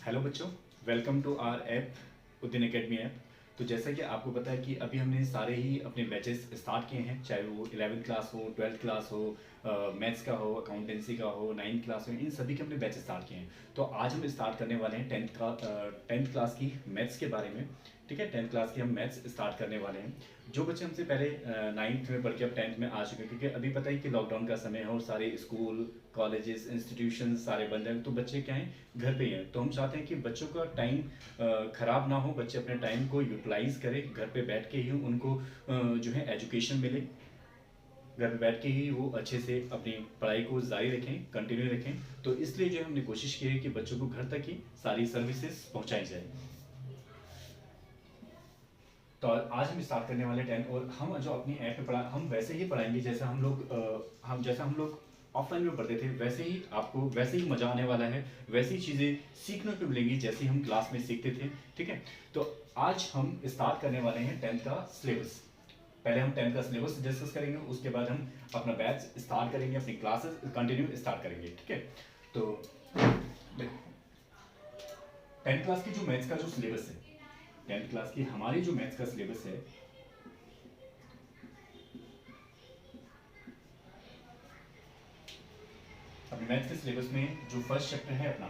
Hello बच्चों, welcome to our app Udyan academy app. तो जैसा कि आपको पता है कि अभी हमने सारे ही अपने बैचेस स्टार्ट किए हैं, चाहे वो 11वीं क्लास हो, 12th क्लास हो, मैथ्स का हो, अकाउंटेंसी का हो, 9th क्लास हो, इन सभी के हमने बैचेस स्टार्ट किए हैं। तो आज हम स्टार्ट करने वाले हैं 10th क्लास की मैथ्स के बारे में। ठीक है, 10th क्लास की हम मैथ्स स्टार्ट करने वाले हैं। जो बच्चे हमसे पहले 9th में पढ़ के अब 10th में आ चुके हैं, क्योंकि अभी पता ही कि लॉकडाउन का समय है और सारे स्कूल, कॉलेजेस, इंस्टीट्यूशन सारे बंद हैं, तो बच्चे क्या हैं, घर पे ही हैं। तो हम चाहते हैं कि बच्चों का टाइम खराब ना हो, बच्चे अपने टाइम को यूटिलाइज करें, घर पे बैठ के ही उनको जो है एजुकेशन मिले, घर पे बैठ के ही वो अच्छे से अपनी पढ़ाई को जारी रखें, कंटिन्यू रखें। तो इसलिए जो हमने कोशिश की है कि बच्चों को घर तक ही सारी सर्विसेज पहुंचाई जाए। तो आज हम स्टार्ट करने वाले 10, और हम जो अपनी ऐप पे पढ़ा हम वैसे ही पढ़ाएंगे जैसे हम लोग ऑफलाइन में पढ़ते थे, वैसे ही आपको वैसे ही मजा आने वाला है, वैसी चीज़ें सीखने को मिलेंगी जैसे हम क्लास में सीखते थे। ठीक है, तो आज हम स्टार्ट करने वाले हैं 10th का सिलेबस। पहले हम 10th का सिलेबस डिस्कस करेंगे, उसके बाद हम अपना बैच स्टार्ट करेंगे, अपनी क्लासेस कंटिन्यू स्टार्ट करेंगे। ठीक है, तो 10th क्लास की जो मैथ्स का जो सिलेबस है, 10th क्लास की हमारी जो मैथ्स का सिलेबस है, अपने मैथ्स के सिलेबस में जो फर्स्ट चैप्टर है अपना,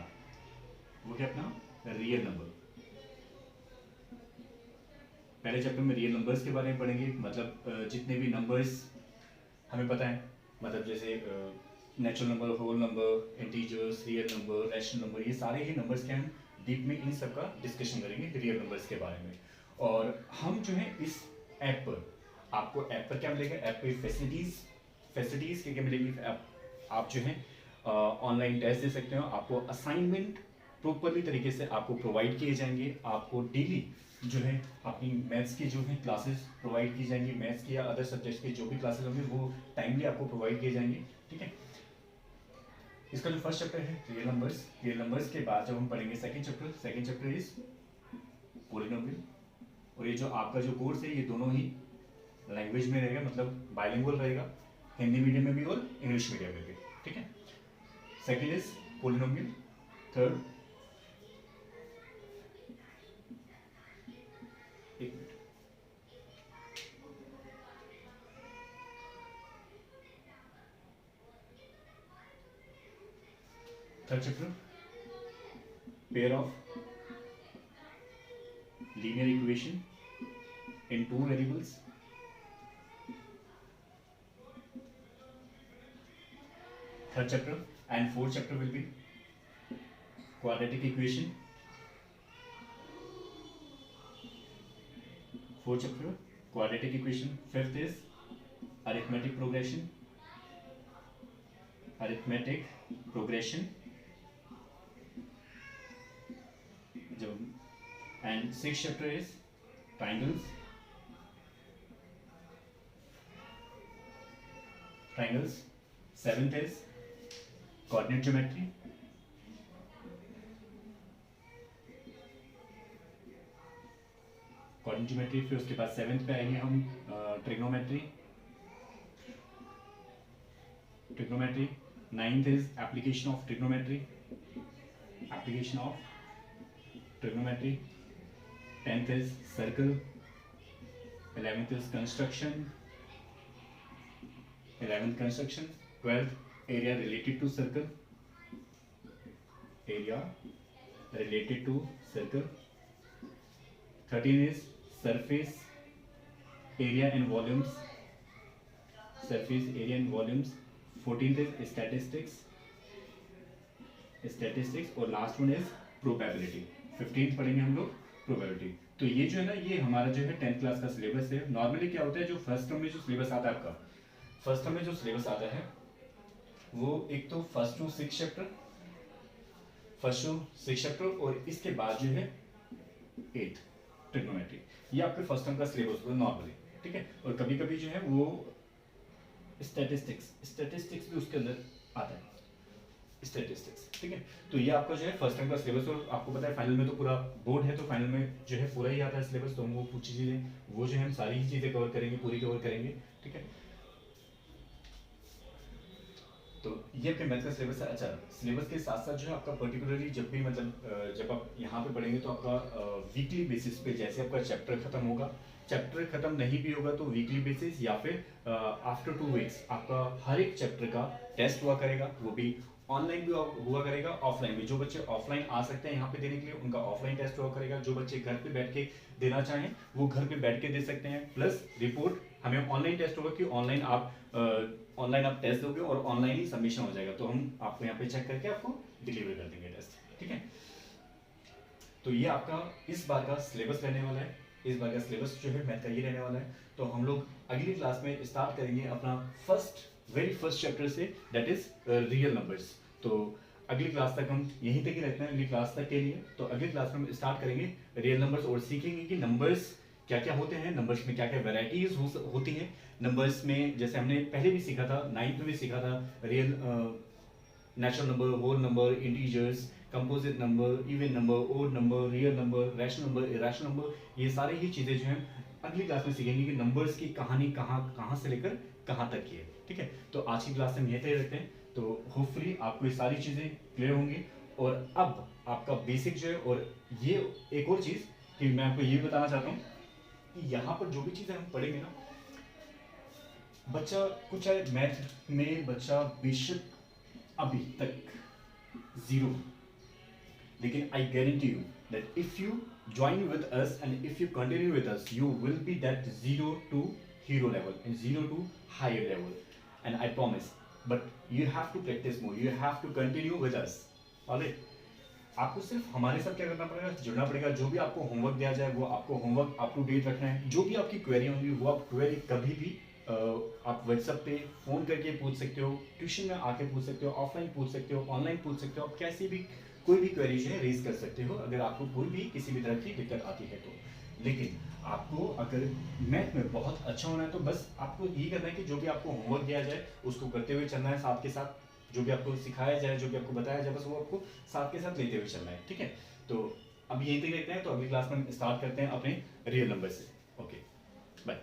वो क्या अपना रियल नंबर। पहले चैप्टर में रियल नंबर्स के बारे में पढ़ेंगे, मतलब जितने भी नंबर्स हमें पता है, मतलब जैसे natural number, whole number, integers, real number, rational number, ये सारे ही नंबर्स के हम डीप में इन सब का डिस्कशन करेंगे रियल नंबर्स के बारे में। और हम जो है इस ऐप पर, आपको ऐप पर क्या मिलेगा, ऐप पे फैसिलिटीज क्या क्या मिलेगी। आप जो है ऑनलाइन टेस्ट दे सकते हो, आपको असाइनमेंट प्रॉपरली तरीके से आपको प्रोवाइड किए जाएंगे, आपको डेली जो है अपनी मैथ्स की जो है क्लासेस प्रोवाइड की जाएंगी, मैथ्स की या अदर सब्जेक्ट्स के जो भी क्लासेस होंगे वो टाइमली आपको प्रोवाइड किए जाएंगे। ठीक है, इसका जो फर्स्ट चैप्टर है रियल नंबर्स के बाद जब हम पढ़ेंगे सेकंड चैप्टर इज पॉलिनोमियल। और ये जो आपका जो कोर्स है ये दोनों ही लैंग्वेज में रहेगा, मतलब बाइलिंगुअल रहेगा, हिंदी मीडियम में भी और इंग्लिश मीडियम में भी। ठीक है, सेकंड इज पॉलिनोमियल। थर्ड, एक minute, third chapter pair of linear equation in two variables. Third chapter and fourth chapter will be quadratic equation. Fourth chapter quadratic equation. Fifth is arithmetic progression. And sixth chapter is triangles. Seventh is coordinate geometry. फिर उसके बाद seventh पे आएंगे हम trigonometry. Ninth is application of trigonometry. 10th is circle. 11th is construction. 12th area related to circle. 13 is surface area and volumes. 14th is statistics और last one is probability. 15th पढ़ेंगे हम लोग probability. तो ये जो है ना, ये हमारा जो है 10th क्लास का सिलेबस है। नॉर्मली क्या होता है, जो फर्स्ट टर्म में जो सिलेबस आता है आपका, फर्स्ट टर्म में जो सिलेबस आता है वो एक तो फर्स्ट टू सिक्स चैप्टर और इसके बाद जो है 8th ट्रिग्नोमेट्री। ये आपके फर्स्ट टर्म का सिलेबस होता है नॉर्मली। ठीक है, और कभी कभी जो है वो स्टैटिस्टिक्स भी उसके अंदर आता है, स्टैटिस्टिक्स। ठीक है, तो ये आपका जो है फर्स्ट टाइम का सिलेबस। और आपको पता है फाइनल में तो पूरा बोर्ड है, तो फाइनल में जो है पूरा ही आता है सिलेबस, तो हम वो कुछ चीज़ें वो जो है हम सारी ही चीज़ें कवर करेंगे, पूरी कवर करेंगे। ठीक है, तो ये आपके मैथ का सिलेबस है। अच्छा, सिलेबस के साथ साथ जो है आपका पर्टिकुलरली जब भी मतलब जब आप यहाँ पे पढ़ेंगे तो आपका वीकली बेसिस पे जैसे आपका चैप्टर खत्म होगा, चैप्टर खत्म नहीं भी होगा तो वीकली बेसिस या फिर आफ्टर 2 वीक्स आपका हर एक चैप्टर का टेस्ट हुआ करेगा, वो भी ऑनलाइन भी हुआ करेगा, ऑफलाइन भी। जो बच्चे ऑफलाइन आ सकते हैं यहाँ पे देने के लिए उनका ऑफलाइन टेस्ट हुआ करेगा, जो बच्चे घर पे बैठ के देना चाहें वो घर पे बैठ के दे सकते हैं। प्लस रिपोर्ट हमें ऑनलाइन टेस्ट होगा कि ऑनलाइन आप टेस्ट दोगे और ऑनलाइन ही सबमिशन हो जाएगा, तो हम आपको यहाँ पे चेक करके आपको डिलीवर कर देंगे टेस्ट, ठीक है। तो ये आपका इस बार का सिलेबस रहने वाला है, इस बार का सिलेबस जो है मैथ का ये रहने वाला है। तो हम लोग अगली क्लास में स्टार्ट करेंगे अपना वेरी फर्स्ट चैप्टर से, दैट इज रियल नंबर्स। तो अगली क्लास तक हम यहीं तक ही रहते हैं अगली क्लास तक के लिए। तो अगली क्लास में हम स्टार्ट करेंगे रियल नंबर्स और सीखेंगे कि नंबर्स क्या क्या होते हैं, नंबर्स में क्या क्या वेराइटीज होती हैं। नंबर्स में जैसे हमने पहले भी सीखा था, 9th में भी सीखा था, real natural number, whole number, integers, composite number, even number, odd number, real number, rational number, irrational number, ये सारी ही चीज़ें जो हैं अगली क्लास में सीखेंगे कि नंबर्स की कहानी कहाँ से लेकर कहाँ तक की है, ठीक है। तो आज की क्लास में हम यहीं तक रखते हैं। तो होपफुली आपको ये सारी चीज़ें क्लियर होंगी। और अब आपका बेसिक जो है, और ये एक और चीज़ कि मैं आपको ये बताना चाहता हूँ कि यहाँ पर जो भी चीज़ें हम पढ़ेंगे ना, बच्चा कुछ है मैथ में, बच्चा बेशक अभी तक 0, लेकिन I guarantee you that if you join with us and if you continue with us, you will be that 0 to hero level and 0 to higher level, and I promise. But you have to practice more, you have to continue with us, alright? आपको सिर्फ हमारे साथ क्या करना पड़ेगा, जुड़ना पड़ेगा। जो भी आपको होमवर्क दिया जाए वो आपको होमवर्क अप टू डेट रखना है। जो भी आपकी क्वेरी होंगी वो आप क्वेरी कभी भी आप व्हाट्सएप पे फ़ोन करके पूछ सकते हो, ट्यूशन में आके पूछ सकते हो, ऑफलाइन पूछ सकते हो, ऑनलाइन पूछ सकते हो, आप कैसी भी कोई भी क्वेरी जो है रेज कर सकते हो अगर आपको कोई भी किसी भी तरह की दिक्कत आती है तो। लेकिन आपको अगर मैथ में बहुत अच्छा होना है तो बस आपको यही करना है कि जो भी आपको होमवर्क दिया जाए उसको करते हुए चलना है, साथ के साथ जो भी आपको सिखाया जाए, जो भी आपको बताया जाए, बस वो आपको साथ के साथ लेते हुए चलना है, ठीक है। तो अब यहीं तक देखते हैं, तो अगली क्लास में स्टार्ट करते हैं अपने रियल नंबर से। Okay, bye.